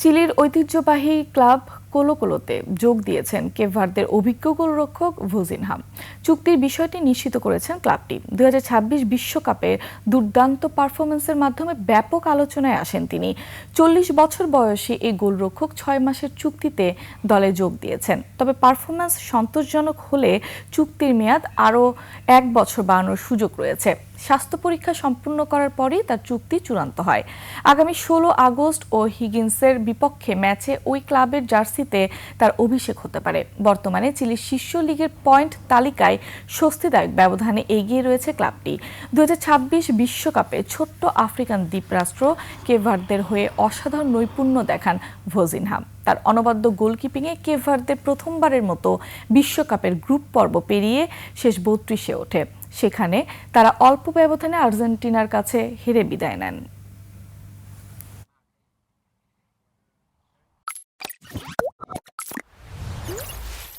চিলির ঐতিহ্যবাহী ক্লাব কোলো-কোলোতে যোগ দিয়েছেন কেপ ভার্দের অভিজ্ঞ গোলরক্ষক ভোজিনহাম। চুক্তির বিষয়টি নিশ্চিত করেছেন ক্লাবটি। 2026 বিশ্বকাপের দুর্দান্ত পারফরম্যান্সের মাধ্যমে ব্যাপক আলোচনায় আসেন তিনি। 40 বছর বয়সী এই গোলরক্ষক 6 মাসের চুক্তিতে দলে যোগ দিয়েছেন। তবে পারফরম্যান্স সন্তোষজনক হলে চুক্তির মেয়াদ আরও 1 বছর বাড়ানোর সুযোগ রয়েছে। স্বাস্থ্য পরীক্ষা সম্পূর্ণ করার পরই তার চুক্তি চূড়ান্ত হয়। আগামী 16 আগস্ট ও হিগিন্সের বিপক্ষে ম্যাচে ওই ক্লাবের জার্সিতে তার অভিষেক হতে পারে। বর্তমানে চিলির শীর্ষ লিগের পয়েন্ট তালিকায় স্বস্তিদায়ক ব্যবধানে এগিয়ে রয়েছে ক্লাবটি। 2026 বিশ্বকাপে ছোট্ট আফ্রিকান দ্বীপরাষ্ট্র কেপ ভার্দের হয়ে অসাধারণ নৈপুণ্য দেখান ভোজিনহাম। তার অনবদ্য গোলকিপিংয়ে কেপ ভার্দের প্রথমবারের মতো বিশ্বকাপের গ্রুপ পর্ব পেরিয়ে শেষ 32-এ ওঠে। সেখানে তারা অল্প ব্যবধানে আর্জেন্টিনার কাছে হেরে বিদায় নেন।